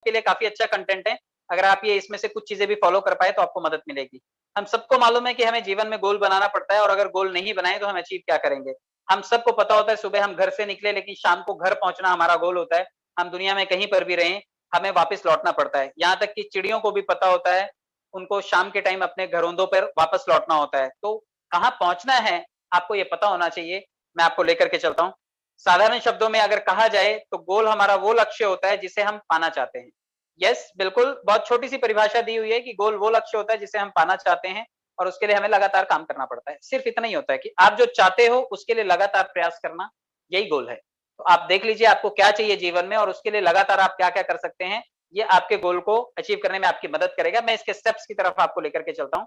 आपके लिए काफ़ी अच्छा कंटेंट है। अगर आप ये इसमें से कुछ चीज़ें भी फ़ॉलो कर पाए तो आपको मदद मिलेगी। हम सबको मालूम है कि हमें जीवन में गोल बनाना पड़ता है और अगर गोल नहीं बनाए तो हम अचीव क्या करेंगे? हम सबको पता होता है सुबह हम घर से निकले लेकिन शाम को घर पहुँचना हमारा गोल होता है। हम दुनिया में कहीं पर भी रहें, हमें वापस लौटना पड़ता है। यहाँ तक कि चिड़ियों को भी पता होता है, उनको शाम के टाइम अपने घरोंदों पर वापस लौटना होता है। तो कहाँ पहुँचना है, आपको ये पता होना चाहिए। मैं आपको लेकर के चलता हूँ। साधारण शब्दों में अगर कहा जाए तो गोल हमारा वो लक्ष्य होता है जिसे हम पाना चाहते हैं। यस, बिल्कुल बहुत छोटी-सी परिभाषा दी हुई है कि गोल वो लक्ष्य होता है जिसे हम पाना चाहते हैं और उसके लिए हमें लगातार काम करना पड़ता है। सिर्फ इतना ही होता है कि आप जो चाहते हो उसके लिए लगातार प्रयास करना, यही गोल है। तो आप देख लीजिए आपको क्या चाहिए जीवन में और उसके लिए लगातार आप क्या-क्या कर सकते हैं, ये आपके गोल को अचीव करने में आपकी मदद करेगा। मैं इसके स्टेप्स की तरफ आपको लेकर के चलता हूँ।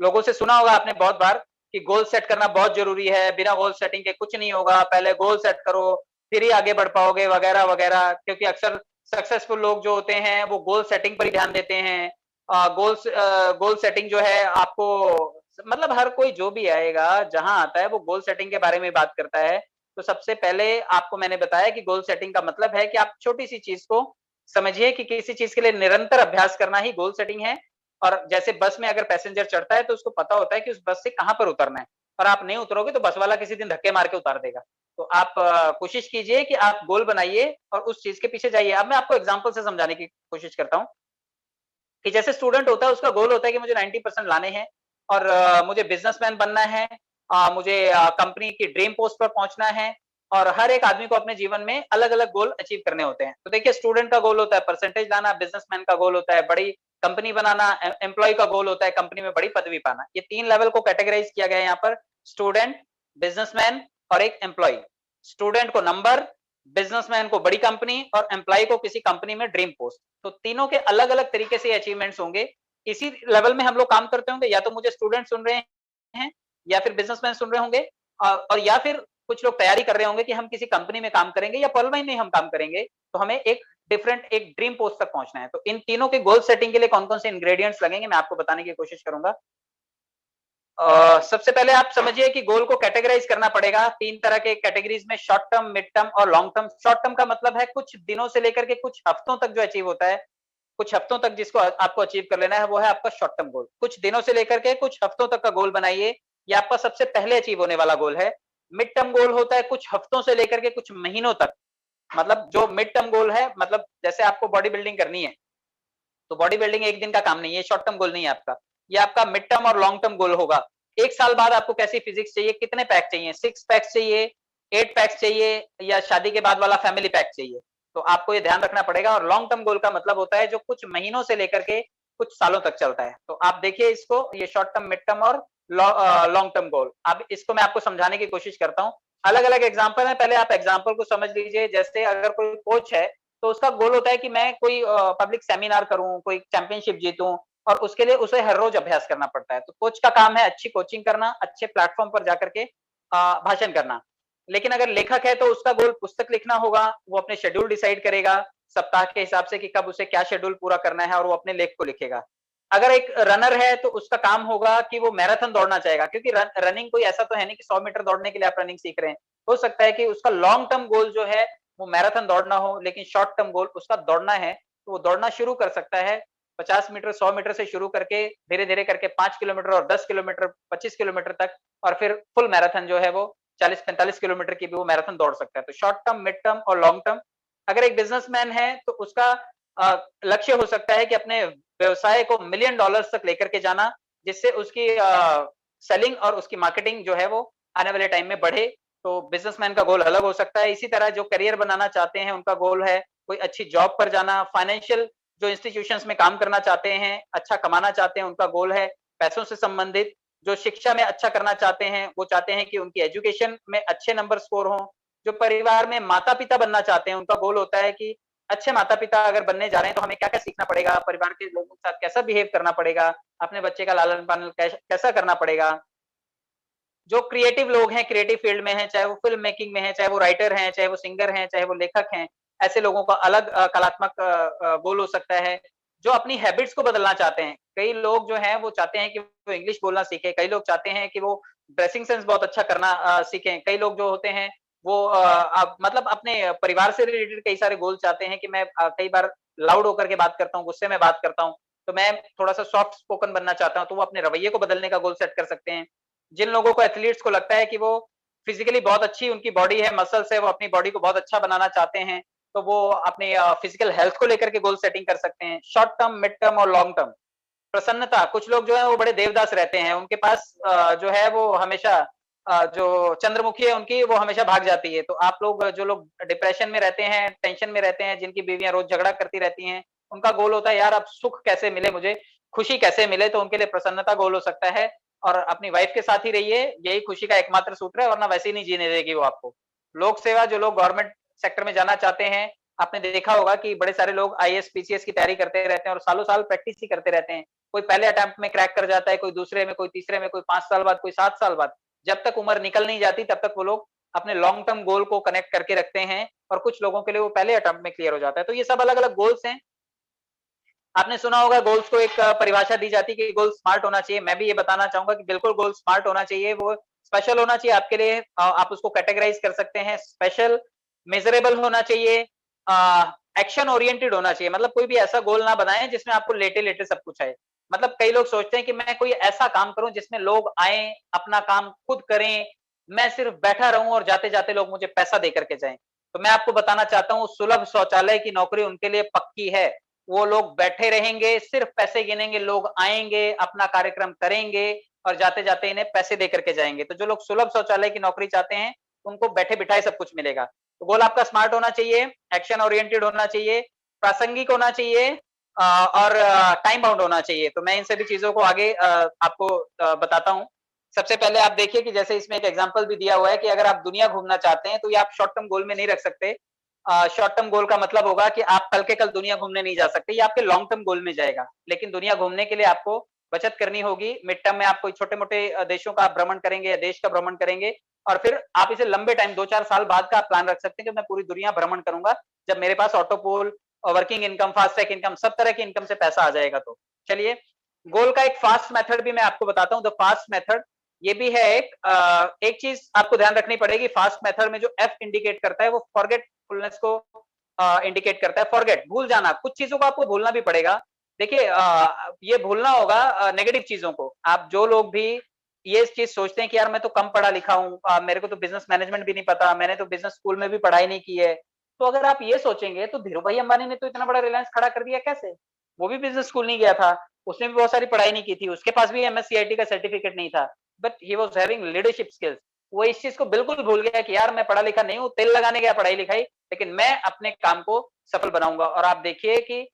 लोगों से सुना होगा आपने बहुत बार कि गोल सेट करना बहुत ज़रूरी है, बिना गोल सेटिंग के कुछ नहीं होगा, पहले गोल सेट करो, फिर ही आगे बढ़ पाओगे वगैरह-वगैरह। क्योंकि अक्सर सक्सेसफुल लोग जो होते हैं, वो गोल सेटिंग पर ही ध्यान देते हैं। गोल सेटिंग जो है आपको मतलब हर कोई जो भी आएगा, जहाँ आता है वो गोल सेटिंग के बारे में बात करता है। तो सबसे पहले आपको मैंने बताया कि गोल सेटिंग का मतलब है कि आप छोटी-सी चीज़ को समझिए कि किसी चीज़ के लिए निरंतर अभ्यास करना ही गोल सेटिंग है। और जैसे बस में अगर पैसेंजर चढ़ता है तो उसको पता होता है कि उस बस से कहाँ पर उतरना है और आप नहीं उतरोगे तो बस वाला किसी दिन धक्के मार के उतार देगा। तो आप कोशिश कीजिए कि आप गोल बनाइए और उस चीज़ के पीछे जाइए। अब मैं आपको एग्ज़ाम्पल से समझाने की कोशिश करता हूँ कि जैसे स्टूडेंट होता है उसका गोल होता है कि मुझे 90% लाने हैं और मुझे बिज़नेसमैन बनना है। मुझे कंपनी की ड्रीम पोस्ट पर पहुँचना है और हर एक आदमी को अपने जीवन में अलग-अलग गोल अचीव करने होते हैं। तो देखिए स्टूडेंट का गोल होता है परसेंटेज लाना, बिज़नेसमैन का गोल होता है बड़ी कंपनी बनाना, एम्प्लॉयी का गोल होता है कंपनी में बड़ी पदवी पाना। ये 3 लेवल को कैटेगराइज़ किया गया है यहाँ पर स्टूडेंट, बिज़नेसमैन और एक एम्प्लॉयी। स्टूडेंट को नंबर, बिज़नेसमैन को बड़ी कंपनी और एम्प्लॉयी को किसी कंपनी में ड्रीम पोस्ट। तो तीनों के अलग-अलग तरीके से अचीवमेंट्स होंगे। इसी लेवल में हम लोग काम करते होंगे या तो मुझे स्टूडेंट सुन रहे हैं या फिर बिज़नेसमैन सुन रहे होंगे और या फिर कुछ लोग तैयारी कर रहे होंगे कि हम किसी कंपनी में काम करेंगे या पर्ल में हम काम करेंगे, तो हमें एक ड्रीम पोस्ट तक पहुँचना है। तो इन तीनों के गोल सेटिंग के लिए कौन-कौन से इंग्रीडिएंट्स लगेंगे मैं आपको बताने की कोशिश करूँगा। सबसे पहले आप समझिए कि गोल को कैटेगराइज़ करना पड़ेगा 3 तरह के कैटेगरीज़ में शॉर्ट टर्म, मिड टर्म और लॉन्ग टर्म। शॉर्ट टर्म का मतलब है कुछ दिनों से लेकर के कुछ हफ्तों तक जो अचीव होता है, कुछ हफ्तों तक जिसको आपको अचीव कर लेना है वो है आपका शॉर्ट टर्म गोल। कुछ दिनों से लेकर के कुछ हफ्तों तक का गोल बनाइए, ये आपका सबसे पहले अचीव होने वाला गोल है। मिड टर्म गोल होता है कुछ हफ्तों से लेकर के कुछ महीनों तक। मतलब जो मिड टर्म गोल है मतलब जैसे आपको बॉडी बिल्डिंग करनी है, तो बॉडी बिल्डिंग एक दिन का काम नहीं है, शॉर्ट टर्म गोल नहीं है आपका। ये आपका मिड टर्म और लॉन्ग टर्म गोल होगा। 1 साल बाद आपको कैसी फिजिक्स चाहिए, कितने पैक चाहिए, 6 पैक्स चाहिए, 8 पैक्स चाहिए या शादी के बाद वाला फैमिली पैक चाहिए। तो आपको ये ध्यान रखना पड़ेगा और लॉन्ग टर्म गोल का मतलब होता है जो कुछ महीनों से लेकर के कुछ सालों तक चलता है। तो आप देखिए इसको ये शॉर्ट टर्म, मिड टर्म और लॉन्ग टर्म गोल। अब इसको मैं आपको समझाने की कोशिश करता हूँ। अलग-अलग एग्ज़ाम्पल है, पहले आप एग्ज़ाम्पल को समझ लीजिए। जैसे अगर कोई कोच है तो उसका गोल होता है कि मैं कोई पब्लिक सेमिनार करूँ, कोई चैंपियनशिप जीतूँ और उसके लिए उसे हर रोज़ अभ्यास करना पड़ता है। तो कोच का काम है अच्छी कोचिंग करना, अच्छे प्लेटफ़ॉर्म पर जाकर के भाषण करना। लेकिन अगर लेखक है तो उसका गोल पुस्तक लिखना होगा, वो अपने शेड्यूल डिसाइड करेगा, सप्ताह के हिसाब से कि कब उसे क्या शेड्यूल पूरा करना है और वो अपने लेख को लिखेगा। अगर एक रनर है तो उसका काम होगा कि वो मैराथन दौड़ना चाहेगा क्योंकि रनिंग कोई ऐसा तो है नहीं कि 100 मीटर दौड़ने के लिए आप रनिंग सीख रहे हैं। हो सकता है कि उसका लॉन्ग टर्म गोल जो है वो मैराथन दौड़ना हो लेकिन शॉर्ट टर्म गोल उसका दौड़ना है, तो वो दौड़ना शुरू कर सकता है 50 मीटर, 100 मीटर से शुरू करके धीरे-धीरे करके 5 किलोमीटर और 10 किलोमीटर, 25 किलोमीटर तक और फिर फुल मैराथन जो है वो 40-45 किलोमीटर की भी वो मैराथन दौड़ सकता है। तो शॉर्ट टर्म, मिड टर्म और लॉन्ग टर्म। अगर एक बिज़नेसमैन है तो उसका लक्ष्य हो सकता है कि अपने व्यवसाय को मिलियन डॉलर्स तक लेकर के जाना, जिससे उसकी सेलिंग और उसकी मार्केटिंग जो है वो आने वाले टाइम में बढ़े। तो बिज़नेसमैन का गोल अलग हो सकता है। इसी तरह जो करियर बनाना चाहते हैं, उनका गोल है कोई अच्छी जॉब पर जाना, फाइनेंशियल जो इंस्टीट्यूशंस में काम करना चाहते हैं, अच्छा कमाना चाहते हैं, उनका गोल है पैसों से संबंधित। जो शिक्षा में अच्छा करना चाहते हैं, वो चाहते हैं कि उनकी एजुकेशन में अच्छे नंबर स्कोर हों। जो परिवार में माता-पिता बनना चाहते हैं, उनका गोल होता है कि अच्छे माता-पिता अगर बनने जा रहे हैं, तो हमें क्या-क्या सीखना पड़ेगा, परिवार के लोगों के साथ कैसा बिहेव करना पड़ेगा, अपने बच्चे का लालन-पालन कैसा करना पड़ेगा। जो क्रिएटिव लोग हैं, क्रिएटिव फील्ड में हैं, चाहे वो फ़िल्म मेकिंग में हैं, चाहे वो राइटर हैं, चाहे वो सिंगर हैं, चाहे वो लेखक हैं, ऐसे लोगों का अलग कलात्मक गोल हो सकता है। जो अपनी हैबिट्स को बदलना चाहते हैं, कई लोग जो हैं वो चाहते हैं कि वो इंग्लिश बोलना सीखें, कई लोग चाहते हैं कि वो ड्रेसिंग सेंस बहुत अच्छा करना सीखें, कई लोग जो होते हैं वो मतलब अपने परिवार से रिलेटेड कई सारे गोल चाहते हैं कि मैं कई बार लाउड होकर के बात करता हूँ, गुस्से में बात करता हूँ, तो मैं थोड़ा सा सॉफ्ट स्पोकन बनना चाहता हूँ, तो वो अपने रवैये को बदलने का गोल सेट कर सकते हैं। जिन लोगों को एथलीट्स को लगता है कि वो फिजिकली बहुत अच्छी उनकी बॉडी है, मसल्स है, वो अपनी बॉडी को बहुत अच्छा बनाना चाहते हैं, तो वो अपने फिजिकल हेल्थ को लेकर के गोल सेटिंग कर सकते हैं, शॉर्ट टर्म, मिड टर्म और लॉन्ग टर्म। प्रसन्नता, कुछ लोग जो है वो बड़े देवदास रहते हैं, उनके पास जो है वो हमेशा जो चंद्रमुखी है उनकी वो हमेशा भाग जाती है। तो आप लोग जो लोग डिप्रेशन में रहते हैं, टेंशन में रहते हैं, जिनकी बीवियां रोज झगड़ा करती रहती हैं, उनका गोल होता है यार अब सुख कैसे मिले मुझे, खुशी कैसे मिले, तो उनके लिए प्रसन्नता गोल हो सकता है। और अपनी वाइफ के साथ ही रहिए, यही खुशी का एकमात्र सूत्र है, वरना वैसे ही नहीं जीने देगी वो आपको। लोक सेवा, जो लोग गवर्नमेंट सेक्टर में जाना चाहते हैं, आपने देखा होगा कि बड़े सारे लोग आईएएस, पीसीएस की तैयारी करते रहते हैं और सालों साल प्रैक्टिस ही करते रहते हैं। कोई पहले अटेम्प्ट में क्रैक कर जाता है, कोई दूसरे में, कोई तीसरे में, कोई 5 साल बाद, कोई 7 साल बाद। जब तक उम्र निकल नहीं जाती तब तक वो लोग अपने लॉन्ग टर्म गोल को कनेक्ट करके रखते हैं और कुछ लोगों के लिए वो पहले अटेम्प्ट में क्लियर हो जाता है। तो ये सब अलग-अलग गोल्स हैं। आपने सुना होगा गोल्स को एक परिभाषा दी जाती है कि गोल स्मार्ट होना चाहिए। मैं भी ये बताना चाहूंगा कि बिल्कुल गोल स्मार्ट होना चाहिए, वो स्पेशल होना चाहिए आपके लिए। आप उसको कैटेगराइज कर सकते हैं, स्पेशल, मेजरेबल होना चाहिए, एक्शन ओरिएंटेड होना चाहिए। मतलब कोई भी ऐसा गोल ना बनाएं जिसमें आपको लेटे लेटे सब कुछ आए। मतलब कई लोग सोचते हैं कि मैं कोई ऐसा काम करूं जिसमें लोग आए, अपना काम खुद करें, मैं सिर्फ बैठा रहूं और जाते जाते लोग मुझे पैसा दे करके जाएं। तो मैं आपको बताना चाहता हूं, सुलभ शौचालय की नौकरी उनके लिए पक्की है। वो लोग बैठे रहेंगे, सिर्फ पैसे गिनेंगे, लोग आएंगे, अपना कार्यक्रम करेंगे और जाते जाते इन्हें पैसे दे करके जाएंगे। तो जो लोग सुलभ शौचालय की नौकरी चाहते हैं, उनको बैठे बिठाए सब कुछ मिलेगा। तो गोल आपका स्मार्ट होना चाहिए, एक्शन ओरिएंटेड होना चाहिए, प्रासंगिक होना चाहिए और टाइम बाउंड होना चाहिए। तो मैं इन सभी चीजों को आगे आपको बताता हूँ। सबसे पहले आप देखिए कि जैसे इसमें एक एग्जांपल भी दिया हुआ है कि अगर आप दुनिया घूमना चाहते हैं तो ये आप शॉर्ट टर्म गोल में नहीं रख सकते। शॉर्ट टर्म गोल का मतलब होगा कि आप कल के कल दुनिया घूमने नहीं जा सकते, ये आपके लॉन्ग टर्म गोल में जाएगा। लेकिन दुनिया घूमने के लिए आपको बचत करनी होगी। मिड टर्म में आप कोई छोटे-मोटे देशों का भ्रमण करेंगे या देश का भ्रमण करेंगे और फिर आप इसे लंबे टाइम 2-4 साल बाद का प्लान रख सकते हैं कि मैं पूरी दुनिया भ्रमण करूंगा जब मेरे पास ऑटो पोल और working income, fast track income, सब तरह की इनकम से पैसा आ जाएगा। तो चलिए, गोल का एक फास्ट मेथड भी मैं आपको बताता हूं, द फास्ट मेथड। ये भी है एक चीज आपको ध्यान रखनी पड़ेगी। फास्ट मेथड में जो एफ इंडिकेट करता है वो फॉरगेटफुलनेस को इंडिकेट करता है। फॉरगेट, भूल जाना, कुछ चीजों को आपको भूलना भी पड़ेगा। देखिए ये भूलना होगा नेगेटिव चीजों को। आप जो लोग भी ये चीज सोचते हैं कि यार मैं तो कम पढ़ा लिखा हूँ, मेरे को तो बिजनेस मैनेजमेंट भी नहीं पता, मैंने तो बिजनेस स्कूल में भी पढ़ाई नहीं की है, तो अगर आप ये सोचेंगे तो धीरू भाई अंबानी ने तो इतना बड़ा रिलायंस खड़ा कर दिया कैसे? वो भी बिजनेस स्कूल नहीं गया था, उसने भी बहुत सारी पढ़ाई नहीं की थी, उसके पास भी एमएससीआईटी का सर्टिफिकेट नहीं था, but he was having leadership skills. वो इस चीज को बिल्कुल भूल गया कि यार मैं पढ़ा लिखा नहीं हूँ, तेल लगाने गया पढ़ाई लिखाई, लेकिन मैं अपने काम को सफल बनाऊंगा। और आप देखिए कि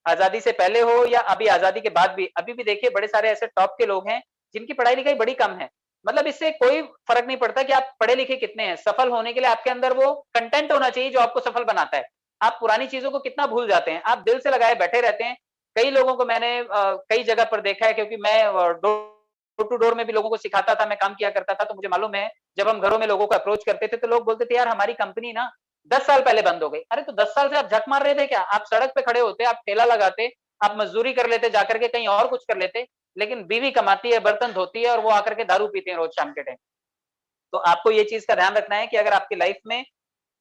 आजादी से पहले हो या अभी आजादी के बाद भी, अभी भी देखिए बड़े सारे ऐसे टॉप के लोग हैं जिनकी पढ़ाई लिखाई बड़ी कम है। मतलब इससे कोई फर्क नहीं पड़ता कि आप पढ़े लिखे कितने हैं, सफल होने के लिए आपके अंदर वो कंटेंट होना चाहिए जो आपको सफल बनाता है। आप पुरानी चीजों को कितना भूल जाते हैं, आप दिल से लगाए बैठे रहते हैं। कई लोगों को मैंने कई जगह पर देखा है, क्योंकि मैं डोर टू डोर में भी लोगों को सिखाता था, मैं काम किया करता था, तो मुझे मालूम है जब हम घरों में लोगों को अप्रोच करते थे तो लोग बोलते थे यार हमारी कंपनी ना 10 साल पहले बंद हो गई। अरे तो 10 साल से आप झक मार रहे थे क्या? आप सड़क पे खड़े होते, आप ठेला लगाते, आप मजदूरी कर लेते, जाकर के कहीं और कुछ कर लेते, लेकिन बीवी कमाती है, बर्तन धोती है और वो आकर के दारू पीते हैं रोज शाम के टाइम। तो आपको ये चीज का ध्यान रखना है कि अगर आपकी लाइफ में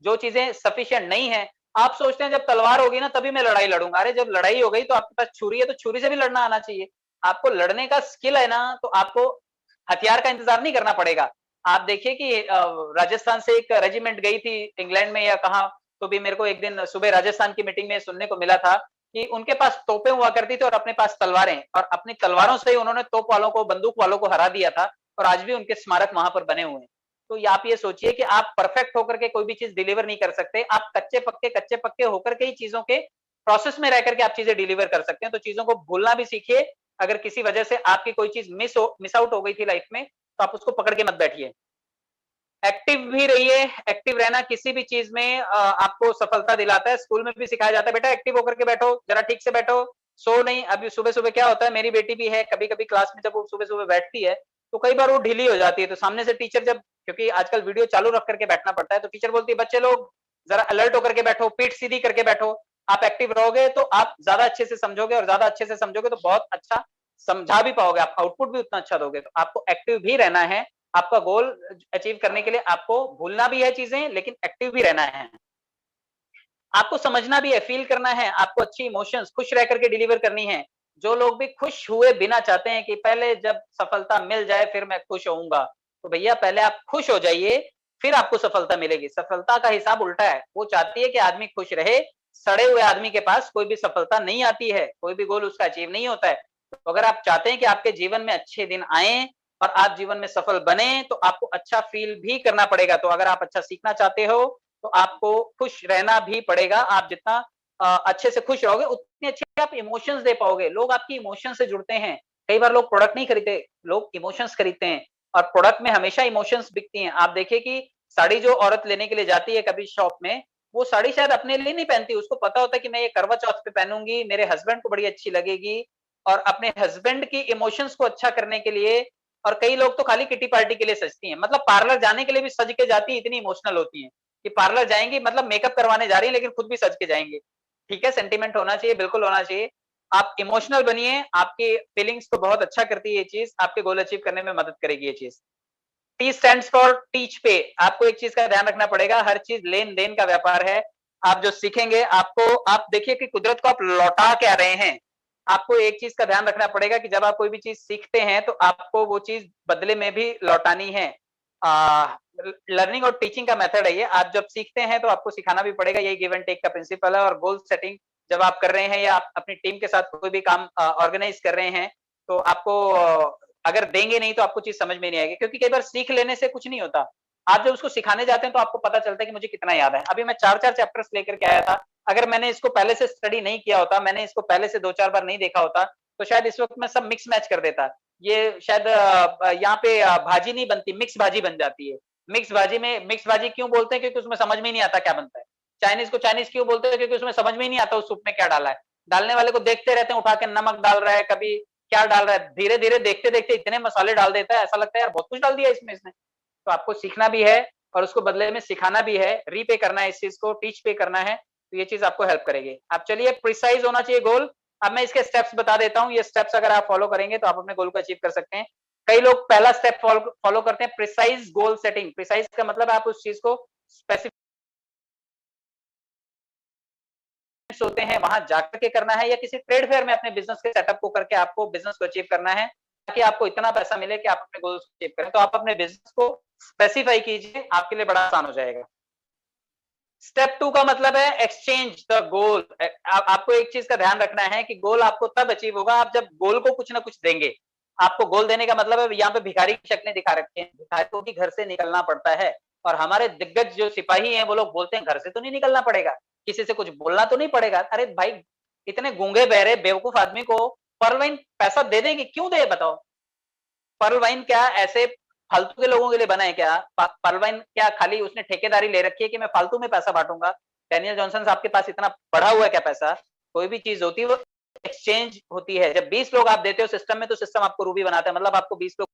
जो चीजें सफिशिएंट नहीं है, आप सोचते हैं जब तलवार होगी ना तभी मैं लड़ाई लड़ूंगा। अरे जब लड़ाई हो गई तो आपके पास छुरी है तो छुरी से भी लड़ना आना चाहिए। आपको लड़ने का स्किल है ना, तो आपको हथियार का इंतजार नहीं करना पड़ेगा। आप देखिए कि राजस्थान से एक रेजिमेंट गई थी इंग्लैंड में या कहा, तो भी मेरे को एक दिन सुबह राजस्थान की मीटिंग में सुनने को मिला था कि उनके पास तोपें हुआ करती थी और अपने पास तलवारें, और अपनी तलवारों से ही उन्होंने तोप वालों को, बंदूक वालों को हरा दिया था, और आज भी उनके स्मारक वहां पर बने हुए हैं। तो आप ये सोचिए कि आप परफेक्ट होकर के कोई भी चीज डिलीवर नहीं कर सकते, आप कच्चे पक्के होकर के ही चीजों के प्रोसेस में रह करके आप चीजें डिलीवर कर सकते हैं। तो चीजों को भूलना भी सीखिए। अगर किसी वजह से आपकी कोई चीज मिस आउट हो गई थी लाइफ में, तो आप उसको पकड़ के मत बैठिए। एक्टिव भी रहिए। एक्टिव रहना किसी भी चीज में आपको सफलता दिलाता है। स्कूल में भी सिखाया जाता है बेटा एक्टिव होकर के बैठो, जरा ठीक से बैठो, सो नहीं। अभी सुबह सुबह क्या होता है, मेरी बेटी भी है, कभी कभी क्लास में जब वो सुबह सुबह बैठती है तो कई बार वो ढीली हो जाती है, तो सामने से टीचर जब, क्योंकि आजकल वीडियो चालू रख करके बैठना पड़ता है, तो टीचर बोलती है बच्चे लोग जरा अलर्ट होकर के बैठो, पीठ सीधी करके बैठो। आप एक्टिव रहोगे तो आप ज्यादा अच्छे से समझोगे, और ज्यादा अच्छे से समझोगे तो बहुत अच्छा समझा भी पाओगे, आप आउटपुट भी उतना अच्छा दोगे। तो आपको एक्टिव भी रहना है। आपका गोल अचीव करने के लिए आपको भूलना भी है चीजें, लेकिन एक्टिव भी रहना है। आपको समझना भी है, फील करना है, आपको अच्छी इमोशंस खुश रह करके डिलीवर करनी है। जो लोग भी खुश हुए बिना चाहते हैं कि पहले जब सफलता मिल जाए फिर मैं खुश होऊँगा, तो भैया पहले आप खुश हो जाइए, फिर आपको सफलता मिलेगी। सफलता का हिसाब उल्टा है, वो चाहती है कि आदमी खुश रहे, सड़े हुए आदमी के पास कोई भी सफलता नहीं आती है, कोई भी गोल उसका अचीव नहीं होता है। तो अगर आप चाहते हैं कि आपके जीवन में अच्छे दिन आएँ और आप जीवन में सफल बने, तो आपको अच्छा फील भी करना पड़ेगा। तो अगर आप अच्छा सीखना चाहते हो, तो आपको खुश रहना भी पड़ेगा। आप जितना अच्छे से खुश रहोगे, उतने अच्छे आप इमोशंस दे पाओगे। लोग आपकी इमोशन से जुड़ते हैं। कई बार लोग प्रोडक्ट नहीं खरीदते, लोग इमोशंस खरीदते हैं और प्रोडक्ट में हमेशा इमोशंस बिकती हैं। आप देखिए कि साड़ी जो औरत लेने के लिए जाती है कभी शॉप में, वो साड़ी शायद अपने लिए नहीं पहनती, उसको पता होता है कि मैं ये करवा चौथ पे पहनूँगी, मेरे हस्बैंड को बड़ी अच्छी लगेगी और अपने हस्बैंड की इमोशंस को अच्छा करने के लिए। और कई लोग तो खाली किटी पार्टी के लिए सजती हैं, मतलब पार्लर जाने के लिए भी सज के जाती है, इतनी इमोशनल होती हैं कि पार्लर जाएँगी मतलब मेकअप करवाने जा रही हैं लेकिन खुद भी सज के जाएँगी। ठीक है, सेंटीमेंट होना चाहिए, बिल्कुल होना चाहिए। आप इमोशनल बनिए, आपकी फीलिंग्स को बहुत अच्छा करती है ये चीज़, आपके गोल अचीव करने में मदद करेगी ये चीज़। टी स्टैंड्स फॉर टीच पे। आपको एक चीज़ का ध्यान रखना पड़ेगा, हर चीज़ लेन-देन का व्यापार है। आप जो सीखेंगे आपको आप देखिए कि कुदरत को आप लौटा क्या रहे हैं। आपको एक चीज़ का ध्यान रखना पड़ेगा कि जब आप कोई भी चीज़ सीखते हैं तो आपको वो चीज़ बदले में भी लौटानी है। लर्निंग और टीचिंग का मेथड है ये। आप जब सीखते हैं तो आपको सिखाना भी पड़ेगा, यही गिव एंड टेक का प्रिंसिपल है। और गोल सेटिंग जब आप कर रहे हैं या आप अपनी टीम के साथ कोई भी काम ऑर्गेनाइज़ कर रहे हैं, तो आपको अगर देंगे नहीं तो आपको चीज़ समझ में नहीं आएगी, क्योंकि कई बार सीख लेने से कुछ नहीं होता। आप जब उसको सिखाने जाते हैं तो आपको पता चलता है कि मुझे कितना याद है। अभी मैं 4-4 चैप्टर्स लेकर के आया था, अगर मैंने इसको पहले से स्टडी नहीं किया होता, मैंने इसको पहले से 2-4 बार नहीं देखा होता, तो शायद इस वक़्त मैं सब मिक्स मैच कर देता। ये शायद यहाँ पे भाजी नहीं बनती, मिक्स भाजी बन जाती है। मिक्स भाजी क्यों बोलते हैं? क्योंकि उसमें समझ में ही नहीं आता क्या बनता है। चाइनीज़ को चाइनीज़ क्यों बोलते हैं? क्योंकि उसमें समझ में ही नहीं आता उस सूप में क्या डाला है। डालने वाले को देखते रहते हैं उठा के, नमक डाल रहा है, कभी क्या डाल रहा है। धीरे-धीरे देखते-देखते इतने मसाले डाल देता है, ऐसा लगता है यार बहुत कुछ डाल दिया इसमें इसने। तो आपको सीखना भी है और उसको बदले में सिखाना भी है, रीपे करना है इस चीज़ को, टीच पे करना है, तो ये चीज़ आपको हेल्प करेगी। अब चलिए प्रिसाइज़ होना चाहिए गोल। अब मैं इसके स्टेप्स बता देता हूँ, ये स्टेप्स अगर आप फॉलो करेंगे तो आप अपने गोल को अचीव कर सकते हैं। कई लोग पहला स्टेप फॉलो करते हैं, प्रिसाइज़ गोल सेटिंग। प्रिसाइज़ का मतलब आप उस चीज़ को स्पेसिफिक होते हैं, वहाँ जाकर के करना है या किसी ट्रेड फेयर में अपने बिज़नेस के सेटअप को करके आपको बिज़नेस को अचीव करना है, ताकि आपको इतना पैसा मिले कि आप अपने गोल्स को अचीव करें। तो आप अपने बिज़नेस को स्पेसिफाई कीजिए, आपके लिए बड़ा आसान हो जाएगा। स्टेप 2 का मतलब है एक्सचेंज द गोल। आपको एक चीज़ का ध्यान रखना है कि गोल आपको तब अचीव होगा आप जब गोल को कुछ ना कुछ देंगे। आपको गोल देने का मतलब है, यहाँ पे भिखारी की शक्लें दिखा रखी हैं। भिखारी को भी घर से निकलना पड़ता है और हमारे दिग्गज जो सिपाही हैं वो लोग बोलते हैं घर से तो नहीं निकलना पड़ेगा, किसी से कुछ बोलना तो नहीं पड़ेगा। अरे भाई, इतने गूंगे बहरे बेवकूफ आदमी को पर्ल वाइन पैसा दे देंगे, क्यों दे बताओ? पर्ल वाइन क्या ऐसे फालतू के लोगों के लिए बना है क्या? पर्ल वाइन क्या खाली उसने ठेकेदारी ले रखी है कि मैं फालतू में पैसा बाँटूँगा? डैनियल जॉनसन साहब के पास इतना पड़ा हुआ है क्या पैसा? कोई भी चीज़ होती है वो एक्सचेंज होती है। जब 20 लोग आप देते हो सिस्टम में तो सिस्टम आपको रूबी बनाता है। मतलब आपको 20 लोग